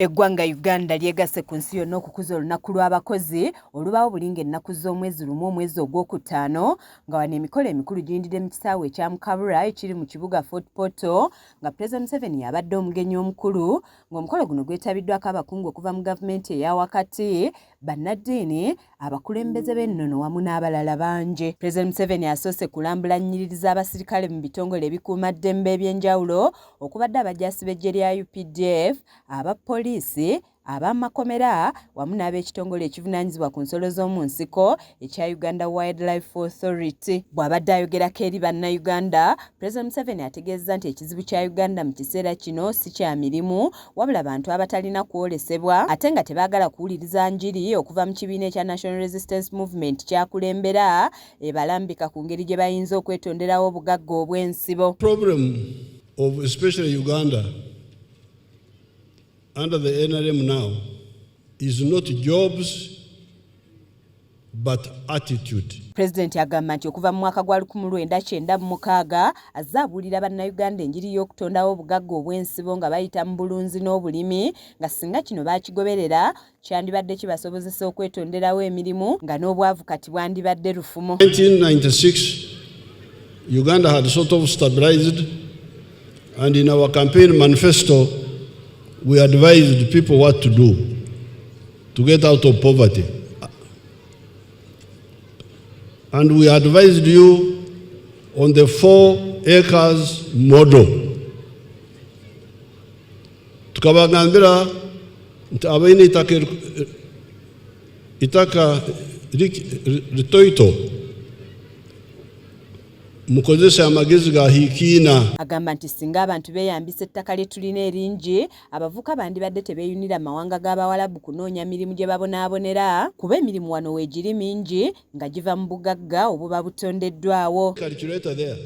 Eggwanga Uganda lyegasse ku nsi yonna okukuza olunaku lw'abakozi olubaawo bulinga ennaku z'omwezi lumu omwezi ogwokutaano nga wano emikolo emikulu giyindidde mu kisaawe ekya Mukabura ekiri mu kibuga Fort Portal nga President Museveni yabadde omugenyi omukulu ng'omukolo guno gwetabiddwako abakungu okuva mu gavumenti eya wakati bannaddiini abakulembeze b'ennono wamu n'abalala bangi. President Museveni asoose kulambula nnyiriri z'abasirikale mu bitongole ebikuuma ddembe eby'enjawulo okubadde abajaasi b'eggye lya UPDF abapoliisi ab'amakomera wamu n'ab'ekitongole ekivunaanyizibwa ku nsolo z'omu nsiko ekya Uganda Wildlife Authority. Bw'abadde ayogerako eri bannayuganda, President Museveni ategeezezza nti ekizibu kya Uganda mu kiseera kino si kya mirimu wabula bantu abatalina kwolesebwa ate nga tebaagala kuwuliriza njiri okuva mu kibiina ekya National Resistance Movement kyakulembera ebalambika ku ngeri gye bayinza okwetonderawo obugagga obw'ensibo. Problem of especially Uganda under the NRM now is not jobs but attitude. President agamba nti okuva mu mwaka gwa 1996 azze abuulira bannayuganda enjiri y'okutondawo obugagga obw'ensibo nga bayita mu bulunzi n'obulimi nga singa kino baakigoberera kyandibadde kibasobozesa okwetonderawo emirimu nga n'obwavu kati bwandibadde lufumo. 1996 Uganda had sort of stabilized, and in our campaign manifesto we advised people what to do to get out of poverty. And we advised you on the 4 acres model. Tukabagambira nti abaine itaka ritoito mukozesa amagezi ga hikiina. Agamba nti singa abantu beeyambisa ettaka lye tulina eringi abavuka bandibadde tebeeyunira mawanga g'abawalabu kunoonya mirimu gye babonaabonera kuba emirimu wano weegiri mingi nga giva mu bugagga obuba butondeddwawo. Calculator there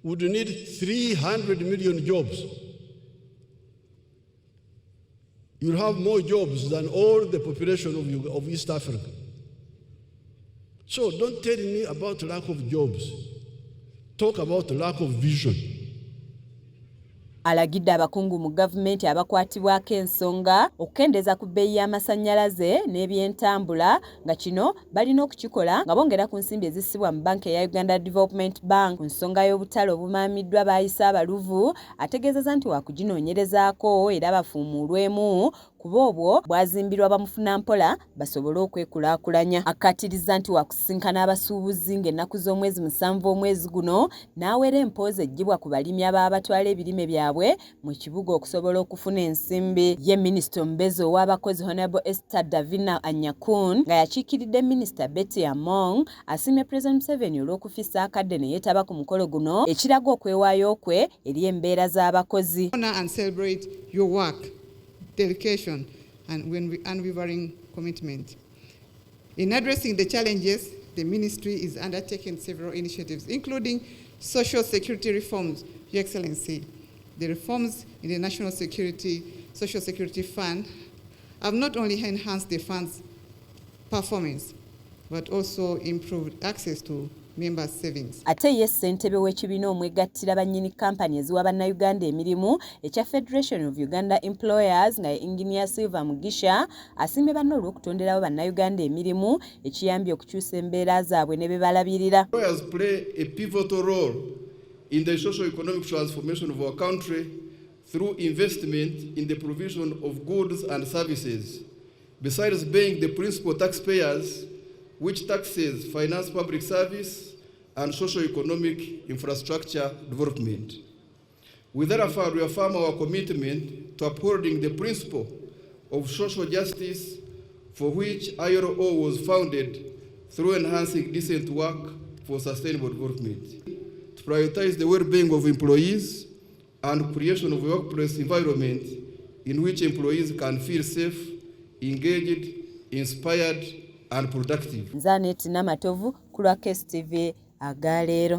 would need 300 million jobs. You'll have more jobs than all the population of East Africa. So don't tell me about lack of jobs. Talk about lack of vision. Alagidde abakungu mu gavumenti abakwatibwako ensonga okukendeeza ku bbeeyi y'amasannyalaze n'ebyentambula nga kino balina okukikola nga bongera ku nsimbi ezissibwa mu banka eya Uganda Development Bank ku nsonga y'obutale obumaamiddwa baayise abaluvu ategeezezza nti wakuginoonyerezaako era bafuumuulwemu kuba obwo bwazimbirwa bamufunampola basobole okwekulaakulanya. Akkaatirizza nti wakusisinkana abasuubuzi ng'ennaku z'omwezi 7 omwezi guno n'aweera empoozi eggyibwa ku balimi ababa batwala ebirime byabwe mu kibuga okusobola okufuna ensimbi. Ye minisita omubezi ow'abakozi Honorable Esther Davina Anyakun nga yakiikiridde minisita Betty Among asiimye President Museveni olw'okufissa akadde ne yeetaba ku mukolo guno ekiraga okwewaayo kwe eri embeera z'abakozi. Honor and celebrate your work, dedication and unwavering commitment. In addressing the challenges, the ministry is undertaking several initiatives, including social security reforms, Your Excellency. The reforms in the National Social Security Fund have not only enhanced the fund's performance, but also improved access to members' savings. Ate ye ssentebe w'ekibiina omwegattira bannyini kampani eziwa bannayuganda emirimu ekya Federation of Uganda Employers nga Engineer Silver Mugisha asiimye banne olw'okutonderawo bannayuganda emirimu ekiyambye okukyusa embeera zaabwe ne be balabirira. Employers play a pivotal role in the socio-economic transformation of our country through investment in the provision of goods and services, besides being the principal taxpayers which taxes finance public service and socio-economic infrastructure development. We therefore reaffirm our commitment to upholding the principle of social justice for which ILO was founded through enhancing decent work for sustainable development. To prioritize the well-being of employees and creation of a workplace environment in which employees can feel safe, engaged, inspired and productive. Nzanet Namatovu ku lwa KSTV agaleero.